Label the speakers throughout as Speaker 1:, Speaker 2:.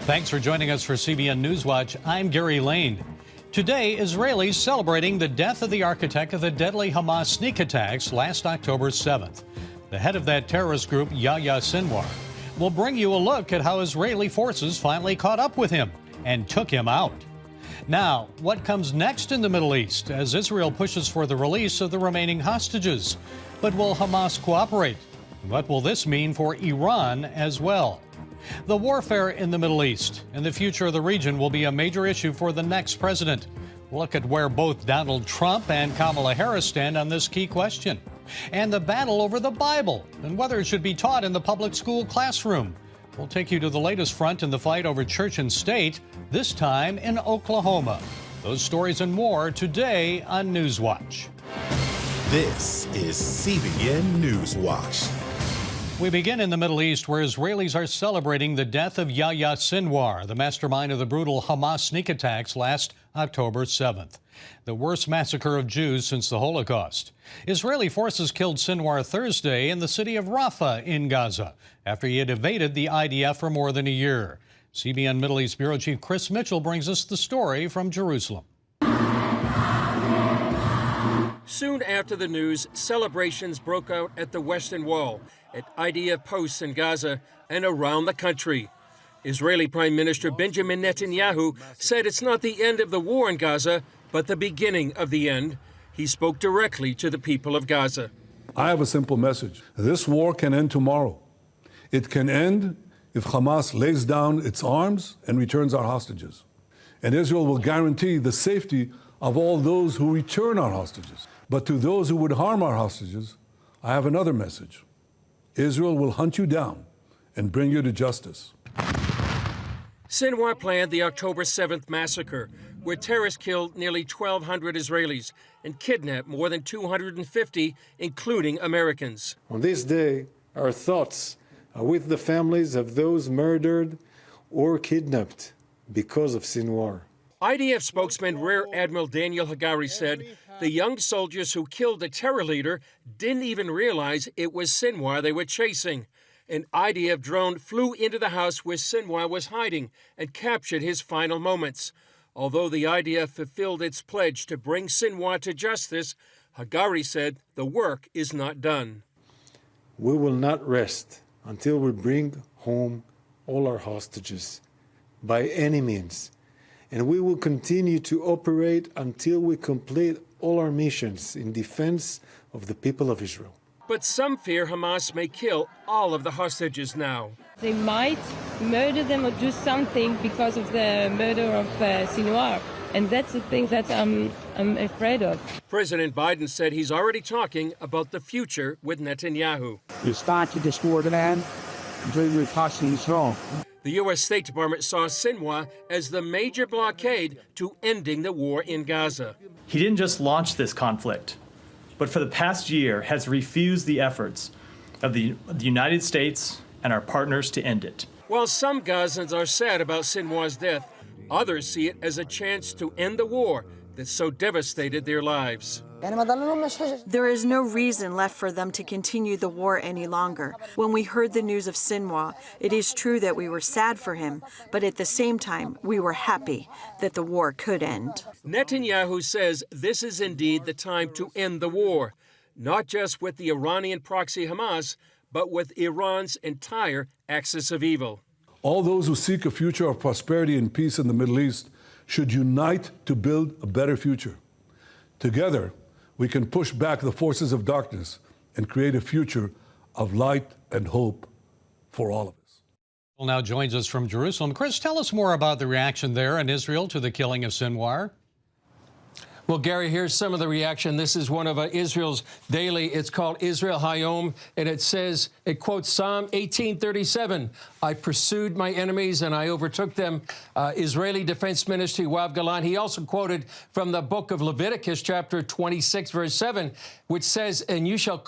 Speaker 1: Thanks for joining us for CBN NewsWatch. I'm Gary Lane. Today, Israelis celebrating the death of the architect of the deadly Hamas sneak attacks last October 7th. The head of that terrorist group, Yahya Sinwar, will bring you a look at how Israeli forces finally caught up with him and took him out. Now, what comes next in the Middle East as Israel pushes for the release of the remaining hostages? But will Hamas cooperate? What will this mean for Iran as well? The warfare in the Middle East and the future of the region will be a major issue for the next president. We'll look at where both Donald Trump and Kamala Harris stand on this key question. And the battle over the Bible and whether it should be taught in the public school classroom. We'll take you to the latest front in the fight over church and state, this time in Oklahoma. Those stories and more today on NewsWatch.
Speaker 2: This is CBN NewsWatch.
Speaker 1: We begin in the Middle East, where Israelis are celebrating the death of Yahya Sinwar, the mastermind of the brutal Hamas sneak attacks last October 7th, the worst massacre of Jews since the Holocaust. Israeli forces killed Sinwar Thursday in the city of Rafah in Gaza after he had evaded the IDF for more than a year. CBN Middle East Bureau Chief Chris Mitchell brings us the story from Jerusalem.
Speaker 3: Soon after the news, celebrations broke out at the Western Wall, at IDF posts in Gaza and around the country. Israeli Prime Minister Benjamin Netanyahu said it's not the end of the war in Gaza, but the beginning of the end. He spoke directly to the people of Gaza.
Speaker 4: I have a simple message. This war can end tomorrow. It can end if Hamas lays down its arms and returns our hostages. And Israel will guarantee the safety of all those who return our hostages. But to those who would harm our hostages, I have another message. Israel will hunt you down and bring you to justice.
Speaker 3: Sinwar planned the October 7th massacre, where terrorists killed nearly 1,200 Israelis and kidnapped more than 250, including Americans.
Speaker 5: On this day, our thoughts are with the families of those murdered or kidnapped because of Sinwar.
Speaker 3: IDF spokesman Rear Admiral Daniel Hagari said the young soldiers who killed the terror leader didn't even realize it was Sinwar they were chasing. An IDF drone flew into the house where Sinwar was hiding and captured his final moments. Although the IDF fulfilled its pledge to bring Sinwar to justice, Hagari said the work is not done.
Speaker 5: We will not rest until we bring home all our hostages by any means. And we will continue to operate until we complete all our missions in defense of the people of Israel.
Speaker 3: But some fear Hamas may kill all of the hostages now.
Speaker 6: They might murder them or do something because of the murder of Sinwar. And that's the thing that I'm afraid of.
Speaker 3: President Biden said he's already talking about the future with Netanyahu.
Speaker 7: You start to destroy the land, until we're passing strong.
Speaker 3: The U.S. State Department saw Sinwar as the major blockade to ending the war in Gaza.
Speaker 8: He didn't just launch this conflict, but for the past year has refused the efforts of the United States and our partners to end it.
Speaker 3: While some Gazans are sad about Sinwar's death, others see it as a chance to end the war that so devastated their lives.
Speaker 9: There is no reason left for them to continue the war any longer. When we heard the news of Sinwar, it is true that we were sad for him, but at the same time, we were happy that the war could end.
Speaker 3: Netanyahu says this is indeed the time to end the war, not just with the Iranian proxy Hamas, but with Iran's entire axis of evil.
Speaker 4: All those who seek a future of prosperity and peace in the Middle East should unite to build a better future. Together, we can push back the forces of darkness and create a future of light and hope for all of us.
Speaker 1: Well, now joins us from Jerusalem. Chris, tell us more about the reaction there in Israel to the killing of Sinwar.
Speaker 10: Well, Gary, here's some of the reaction. This is one of Israel's daily. It's called Israel Hayom, and it says, it quotes Psalm 18:37. I pursued my enemies and I overtook them. Israeli Defense Minister Yoav Gallant. He also quoted from the book of Leviticus, chapter 26, verse 7, which says, and you shall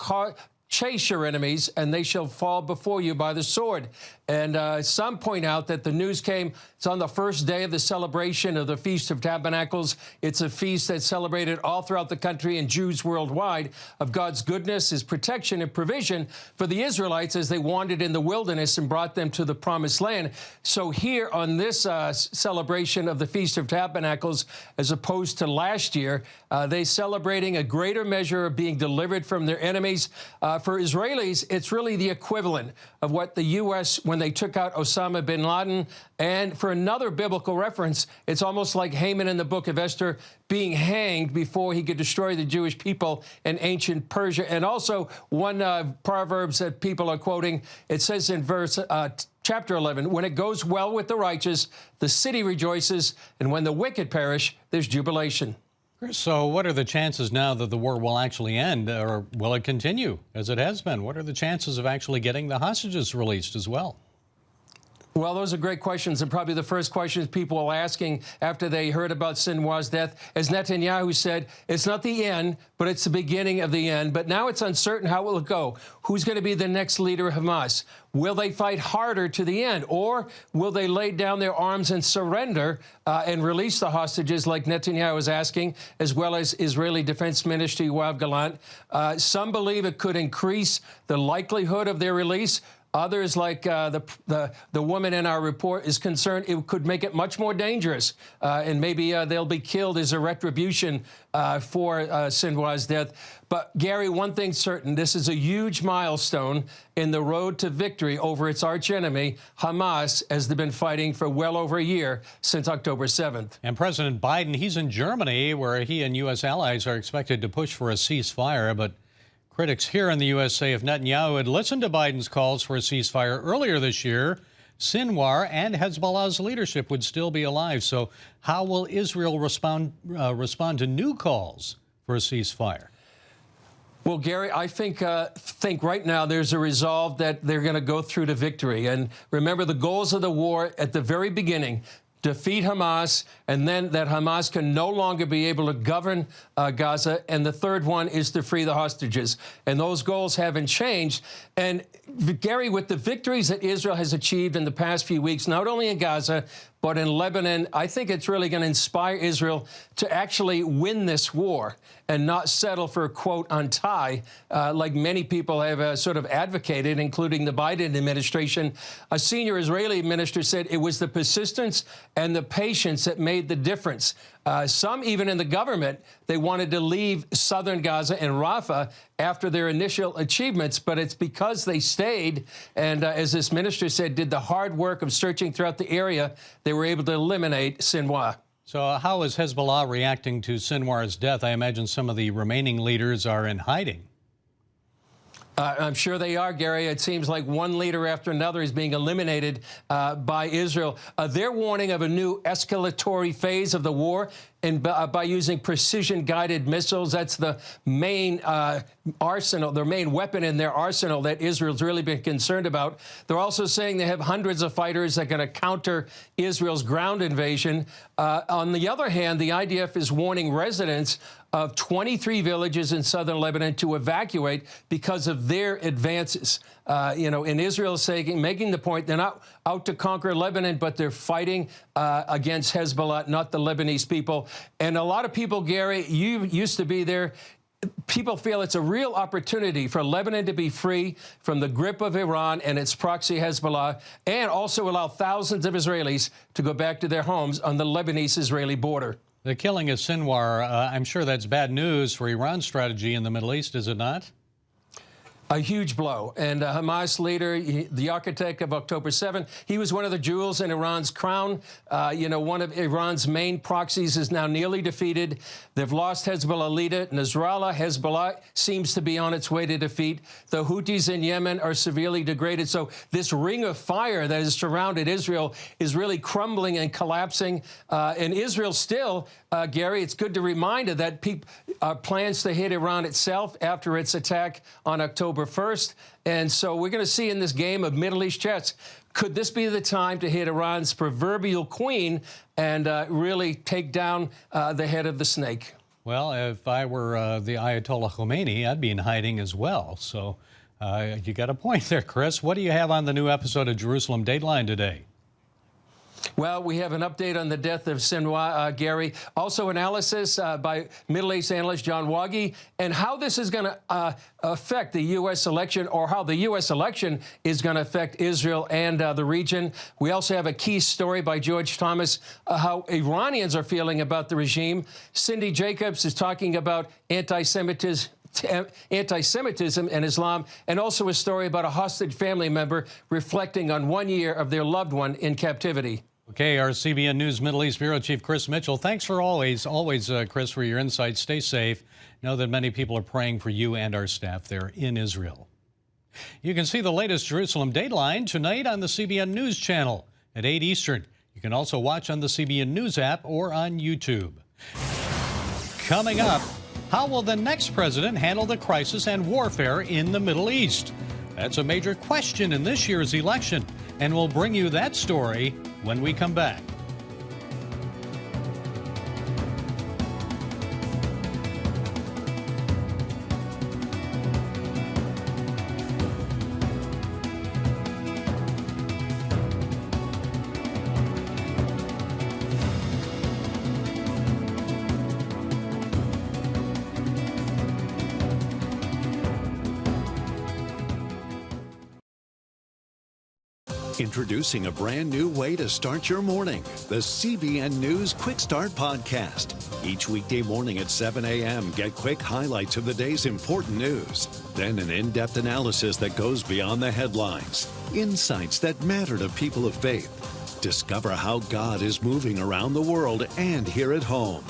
Speaker 10: chase your enemies, and they shall fall before you by the sword. And some point out that the news came, it's on the first day of the celebration of the Feast of Tabernacles. It's a feast that's celebrated all throughout the country and Jews worldwide of God's goodness, his protection and provision for the Israelites as they wandered in the wilderness and brought them to the promised land. So here on this celebration of the Feast of Tabernacles, as opposed to last year, they celebrating a greater measure of being delivered from their enemies. For Israelis, it's really the equivalent of what the U.S., when they took out Osama bin Laden. And for another biblical reference, it's almost like Haman in the book of Esther being hanged before he could destroy the Jewish people in ancient Persia. And also one Proverbs that people are quoting, it says in verse chapter 11, when it goes well with the righteous, the city rejoices, and when the wicked perish, there's jubilation.
Speaker 1: So what are the chances now that the war will actually end, or will it continue as it has been? What are the chances of actually getting the hostages released as well?
Speaker 10: Well, those are great questions, and probably the first questions people are asking after they heard about Sinwar's death. As Netanyahu said, it's not the end, but it's the beginning of the end. But now it's uncertain how will it go. Who's going to be the next leader of Hamas? Will they fight harder to the end, or will they lay down their arms and surrender and release the hostages like Netanyahu is asking, as well as Israeli Defense Minister Yoav Gallant? Some believe it could increase the likelihood of their release. Others, like the woman in our report, is concerned it could make it much more dangerous, and maybe they'll be killed as a retribution for Sinwar's death. But, Gary, one thing's certain. This is a huge milestone in the road to victory over its archenemy, Hamas, as they've been fighting for well over a year since October 7th.
Speaker 1: And President Biden, he's in Germany, where he and U.S. allies are expected to push for a ceasefire, but critics here in the U.S. say if Netanyahu had listened to Biden's calls for a ceasefire earlier this year, Sinwar and Hezbollah's leadership would still be alive. So how will Israel respond to new calls for a ceasefire?
Speaker 10: Well, Gary, I think right now there's a resolve that they're going to go through to victory. And remember the goals of the war at the very beginning: defeat Hamas, and then that Hamas can no longer be able to govern Gaza. And the third one is to free the hostages. And those goals haven't changed. And, Gary, with the victories that Israel has achieved in the past few weeks, not only in Gaza, but in Lebanon, I think it's really going to inspire Israel to actually win this war and not settle for, quote, untie, like many people have sort of advocated, including the Biden administration. A senior Israeli minister said it was the persistence and the patience that made the difference. Some, even in the government, they wanted to leave southern Gaza and Rafah after their initial achievements, but it's because they stayed and, as this minister said, did the hard work of searching throughout the area, they were able to eliminate Sinwar.
Speaker 1: So how is Hezbollah reacting to Sinwar's death? I imagine some of the remaining leaders are in hiding.
Speaker 10: I'm sure they are, Gary. It seems like one leader after another is being eliminated by Israel. They're warning of a new escalatory phase of the war, and by using precision-guided missiles. That's the main arsenal, their main weapon in their arsenal that Israel's really been concerned about. They're also saying they have hundreds of fighters that are going to counter Israel's ground invasion. On the other hand, the IDF is warning residents of 23 villages in southern Lebanon to evacuate because of their advances. And Israel is saying, making the point, they're not out to conquer Lebanon, but they're fighting against Hezbollah, not the Lebanese people. And a lot of people, Gary, you used to be there. People feel it's a real opportunity for Lebanon to be free from the grip of Iran and its proxy Hezbollah, and also allow thousands of Israelis to go back to their homes on the Lebanese-Israeli border.
Speaker 1: The killing of Sinwar, I'm sure that's bad news for Iran's strategy in the Middle East, is it not?
Speaker 10: A huge blow. And Hamas leader, the architect of October 7th, he was one of the jewels in Iran's crown. One of Iran's main proxies is now nearly defeated. They've lost Hezbollah leader Nasrallah. Hezbollah seems to be on its way to defeat. The Houthis in Yemen are severely degraded. So this ring of fire that has surrounded Israel is really crumbling and collapsing. And Israel still, Gary, it's good to remind her that plans to hit Iran itself after its attack on October 1st. And so we're going to see in this game of Middle East chess, could this be the time to hit Iran's proverbial queen and really take down the head of the snake?
Speaker 1: Well, if I were the Ayatollah Khomeini, I'd be in hiding as well. So You got a point there, Chris. What do you have on the new episode of Jerusalem Dateline today?
Speaker 10: Well, we have an update on the death of Sinwar, Gary. Also analysis by Middle East analyst John Wagi, and how this is going to affect the U.S. election, or how the U.S. election is going to affect Israel and the region. We also have a key story by George Thomas, how Iranians are feeling about the regime. Cindy Jacobs is talking about anti-Semitism and Islam, and also a story about a hostage family member reflecting on 1 year of their loved one in captivity.
Speaker 1: Okay, our CBN News Middle East Bureau Chief Chris Mitchell. Thanks for always, Chris, for your insights. Stay safe. Know that many people are praying for you and our staff there in Israel. You can see the latest Jerusalem Dateline tonight on the CBN News channel at 8 Eastern. You can also watch on the CBN News app or on YouTube. Coming up, how will the next president handle the crisis and warfare in the Middle East? That's a major question in this year's election, and we'll bring you that story when we come back.
Speaker 11: Introducing a brand new way to start your morning, the CBN News Quick Start Podcast. Each weekday morning at 7 a.m., get quick highlights of the day's important news. Then an in-depth analysis that goes beyond the headlines. Insights that matter to people of faith. Discover how God is moving around the world and here at home.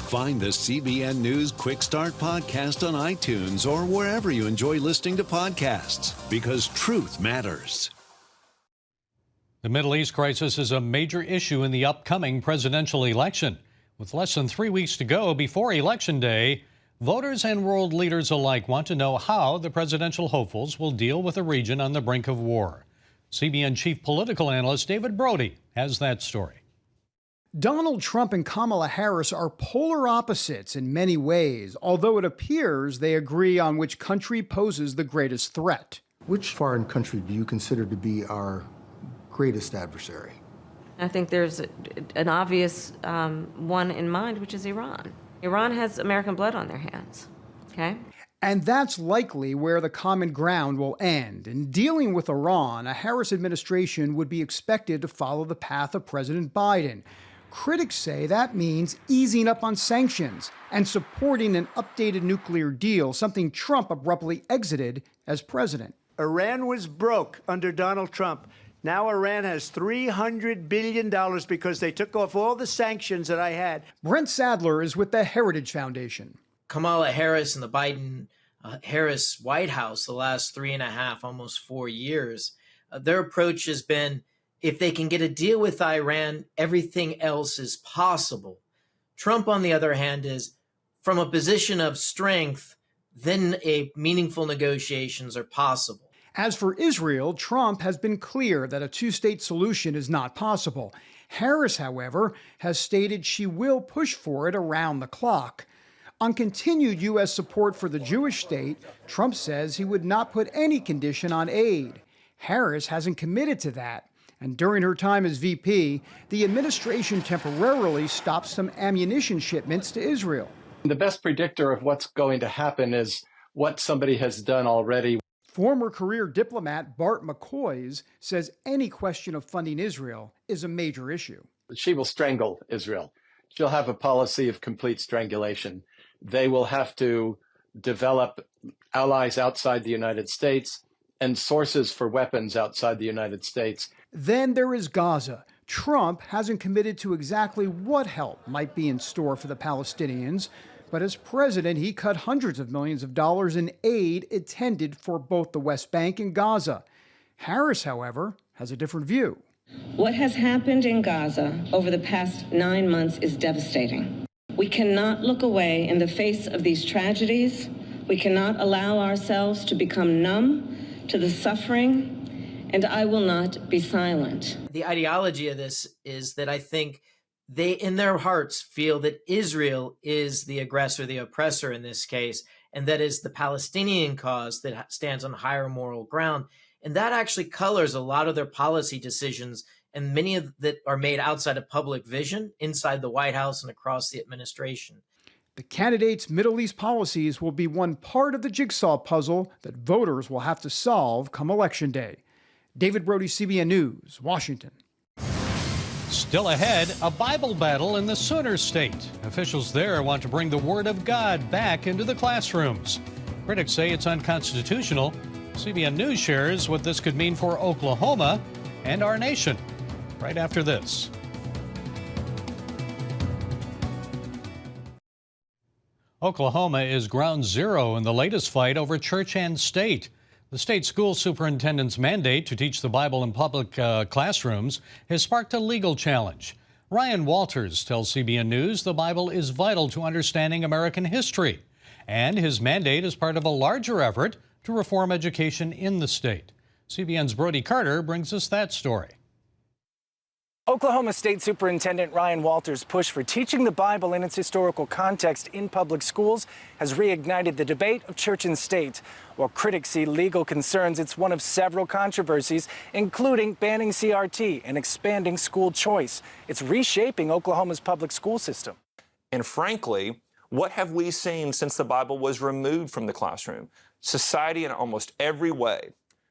Speaker 11: Find the CBN News Quick Start Podcast on iTunes or wherever you enjoy listening to podcasts, because truth matters.
Speaker 1: The Middle East crisis is a major issue in the upcoming presidential election. With less than 3 weeks to go before Election Day, voters and world leaders alike want to know how the presidential hopefuls will deal with a region on the brink of war. CBN chief political analyst David Brody has that story.
Speaker 12: Donald Trump and Kamala Harris are polar opposites in many ways, although it appears they agree on which country poses the greatest threat.
Speaker 13: Which foreign country do you consider to be our greatest adversary?
Speaker 14: I think there's an obvious one in mind, which is Iran. Iran has American blood on their hands, okay?
Speaker 12: And that's likely where the common ground will end. In dealing with Iran, a Harris administration would be expected to follow the path of President Biden. Critics say that means easing up on sanctions and supporting an updated nuclear deal, something Trump abruptly exited as president.
Speaker 15: Iran was broke under Donald Trump. Now Iran has $300 billion because they took off all the sanctions that I had.
Speaker 12: Brent Sadler is with the Heritage Foundation.
Speaker 16: Kamala Harris and the Biden-Harris White House the last 3.5, almost 4 years, their approach has been, if they can get a deal with Iran, everything else is possible. Trump, on the other hand, is from a position of strength, then meaningful negotiations are possible.
Speaker 12: As for Israel, Trump has been clear that a two-state solution is not possible. Harris, however, has stated she will push for it around the clock. On continued U.S. support for the Jewish state, Trump says he would not put any condition on aid. Harris hasn't committed to that. And during her time as VP, the administration temporarily stopped some ammunition shipments to Israel.
Speaker 17: The best predictor of what's going to happen is what somebody has done already.
Speaker 12: Former career diplomat Bart McCoys says any question of funding Israel is a major issue.
Speaker 17: She will strangle Israel. She'll have a policy of complete strangulation. They will have to develop allies outside the United States and sources for weapons outside the United States.
Speaker 12: Then there is Gaza. Trump hasn't committed to exactly what help might be in store for the Palestinians. But as president, he cut hundreds of millions of dollars in aid intended for both the West Bank and Gaza. Harris, however, has a different view.
Speaker 18: What has happened in Gaza over the past 9 months is devastating. We cannot look away in the face of these tragedies. We cannot allow ourselves to become numb to the suffering, and I will not be silent.
Speaker 16: The ideology of this is that I think they, in their hearts, feel that Israel is the aggressor, the oppressor in this case, and that is the Palestinian cause that stands on higher moral ground. And that actually colors a lot of their policy decisions, and many of that are made outside of public vision, inside the White House and across the administration.
Speaker 12: The candidates' Middle East policies will be one part of the jigsaw puzzle that voters will have to solve come Election Day. David Brody, CBN News, Washington.
Speaker 1: Still ahead, a Bible battle in the Sooner State. Officials there want to bring the Word of God back into the classrooms. Critics say it's unconstitutional. CBN News shares what this could mean for Oklahoma and our nation. Right after this. Oklahoma is ground zero in the latest fight over church and state. The state school superintendent's mandate to teach the Bible in public classrooms has sparked a legal challenge. Ryan Walters tells CBN News the Bible is vital to understanding American history, and his mandate is part of a larger effort to reform education in the state. CBN's Brody Carter brings us that story.
Speaker 19: Oklahoma State Superintendent Ryan Walters' push for teaching the Bible in its historical context in public schools has reignited the debate of church and state. While critics see legal concerns, it's one of several controversies, including banning CRT and expanding school choice. It's reshaping Oklahoma's public school system.
Speaker 20: And frankly, what have we seen since the Bible was removed from the classroom? Society in almost every way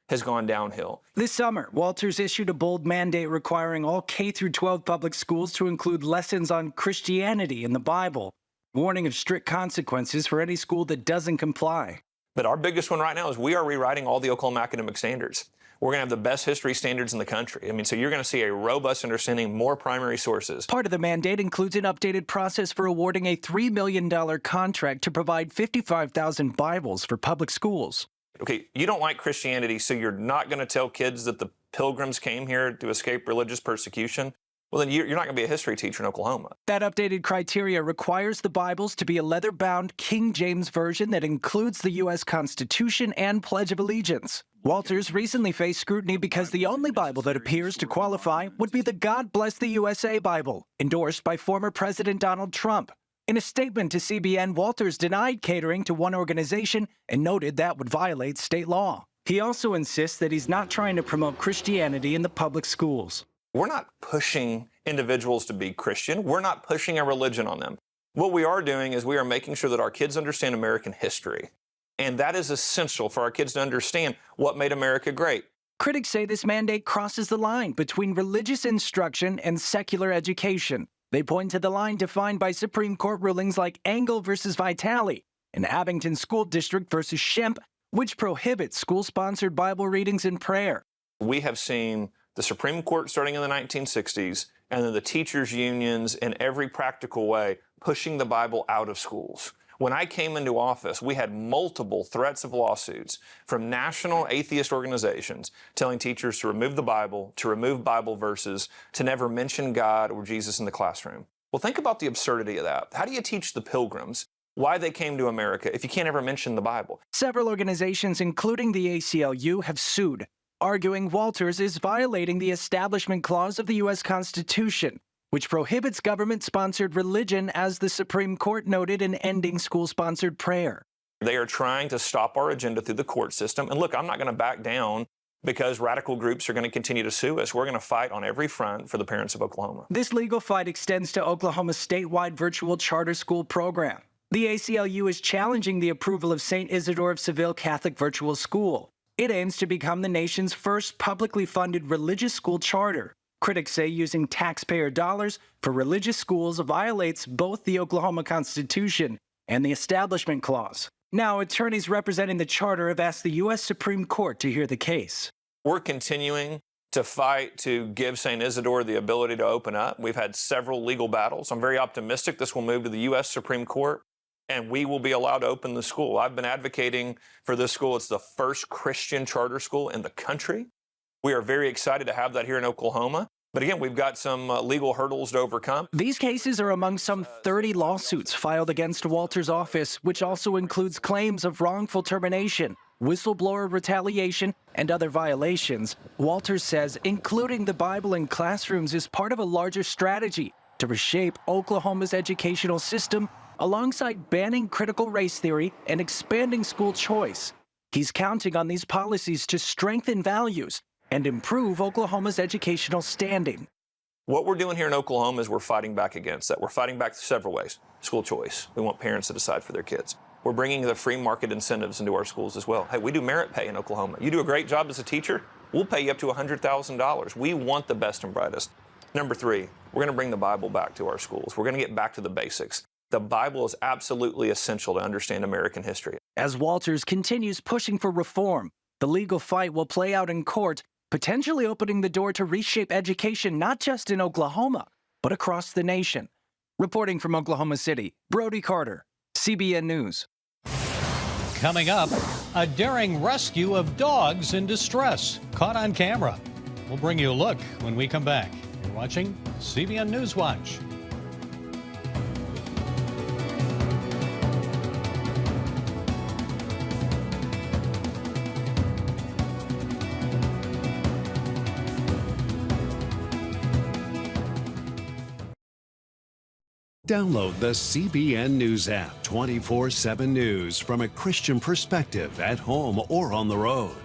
Speaker 20: has gone downhill.
Speaker 19: This summer, Walters issued a bold mandate requiring all K-12 public schools to include lessons on Christianity in the Bible, warning of strict consequences for any school that doesn't comply.
Speaker 20: But our biggest one right now is we are rewriting all the Oklahoma academic standards. We're going to have the best history standards in the country. I mean, so you're going to see a robust understanding, more primary sources.
Speaker 19: Part of the mandate includes an updated process for awarding a $3 million contract to provide 55,000 Bibles for public schools.
Speaker 20: Okay, you don't like Christianity, so you're not going to tell kids that the Pilgrims came here to escape religious persecution? Well, then you're not going to be a history teacher in Oklahoma.
Speaker 19: That updated criteria requires the Bibles to be a leather-bound King James version that includes the U.S. Constitution and Pledge of Allegiance. Walters recently faced scrutiny because the only Bible that appears to qualify would be the God Bless the USA Bible, endorsed by former President Donald Trump. In a statement to CBN, Walters denied catering to one organization and noted that would violate state law. He also insists that he's not trying to promote Christianity in the public schools.
Speaker 20: We're not pushing individuals to be Christian. We're not pushing a religion on them. What we are doing is we are making sure that our kids understand American history. And that is essential for our kids to understand what made America great.
Speaker 19: Critics say this mandate crosses the line between religious instruction and secular education. They point to the line defined by Supreme Court rulings like Engel versus Vitale and Abington School District versus Shemp, which prohibits school-sponsored Bible readings and prayer.
Speaker 20: We have seen the Supreme Court starting in the 1960s, and then the teachers' unions in every practical way pushing the Bible out of schools. When I came into office, we had multiple threats of lawsuits from national atheist organizations telling teachers to remove the Bible, to remove Bible verses, to never mention God or Jesus in the classroom. Well, think about the absurdity of that. How do you teach the Pilgrims why they came to America if you can't ever mention the Bible?
Speaker 19: Several organizations, including the ACLU, have sued, arguing Walters is violating the Establishment Clause of the U.S. Constitution, which prohibits government-sponsored religion, as the Supreme Court noted in ending school-sponsored prayer.
Speaker 20: They are trying to stop our agenda through the court system. And look, I'm not going to back down because radical groups are going to continue to sue us. We're going to fight on every front for the parents of Oklahoma.
Speaker 19: This legal fight extends to Oklahoma's statewide virtual charter school program. The ACLU is challenging the approval of St. Isidore of Seville Catholic Virtual School. It aims to become the nation's first publicly funded religious school charter. Critics say using taxpayer dollars for religious schools violates both the Oklahoma Constitution and the Establishment Clause. Now, attorneys representing the charter have asked the U.S. Supreme Court to hear the case.
Speaker 20: We're continuing to fight to give St. Isidore the ability to open up. We've had several legal battles. I'm very optimistic this will move to the U.S. Supreme Court, and we will be allowed to open the school. I've been advocating for this school. It's the first Christian charter school in the country. We are very excited to have that here in Oklahoma. But again, we've got some legal hurdles to overcome.
Speaker 19: These cases are among some 30 lawsuits filed against Walters' office, which also includes claims of wrongful termination, whistleblower retaliation, and other violations. Walters says including the Bible in classrooms is part of a larger strategy to reshape Oklahoma's educational system alongside banning critical race theory and expanding school choice. He's counting on these policies to strengthen values and improve Oklahoma's educational standing.
Speaker 20: What we're doing here in Oklahoma is we're fighting back against that. We're fighting back several ways. School choice. We want parents to decide for their kids. We're bringing the free market incentives into our schools as well. Hey, we do merit pay in Oklahoma. You do a great job as a teacher, we'll pay you up to $100,000. We want the best and brightest. Number three, we're going to bring the Bible back to our schools. We're going to get back to the basics. The Bible is absolutely essential to understand American history.
Speaker 19: As Walters continues pushing for reform, the legal fight will play out in court, potentially opening the door to reshape education not just in Oklahoma, but across the nation. Reporting from Oklahoma City, Brody Carter, CBN News.
Speaker 1: Coming up, a daring rescue of dogs in distress, caught on camera. We'll bring you a look when we come back. You're watching CBN NewsWatch.
Speaker 11: Download the CBN News app, 24/7 news from a Christian perspective at home or on the road.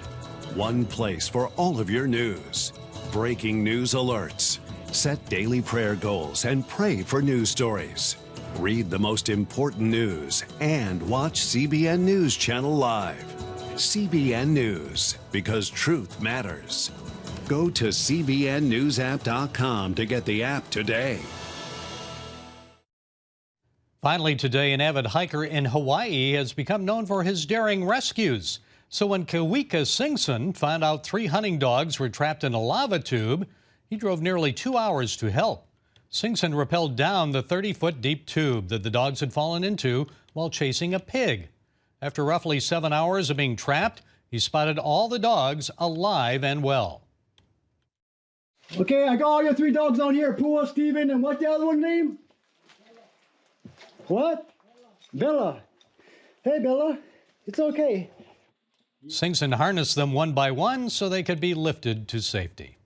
Speaker 11: One place for all of your news. Breaking news alerts. Set daily prayer goals and pray for news stories. Read the most important news and watch CBN News Channel live. CBN News, because truth matters. Go to cbnnewsapp.com to get the app today.
Speaker 1: Finally today, an avid hiker in Hawaii has become known for his daring rescues. So when Kawika Singson found out 3 hunting dogs were trapped in a lava tube, he drove nearly 2 hours to help. Singson rappelled down the 30-foot deep tube that the dogs had fallen into while chasing a pig. After roughly 7 hours of being trapped, he spotted all the dogs alive and well.
Speaker 21: Okay, I got all your 3 dogs on here. Pua, Steven, and what's the other one's name? What? Bella. Hey, Bella. It's okay.
Speaker 1: Singson harnessed them one by one so they could be lifted to safety.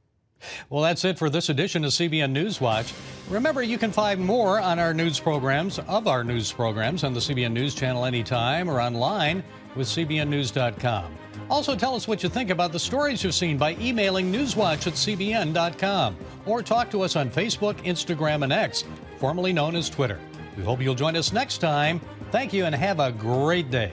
Speaker 1: Well, that's it for this edition of CBN NewsWatch. Remember, you can find more on our news programs, on the CBN News Channel anytime or online with cbnnews.com. Also, tell us what you think about the stories you've seen by emailing newswatch@cbn.com or talk to us on Facebook, Instagram, and X, formerly known as Twitter. We hope you'll join us next time. Thank you and have a great day.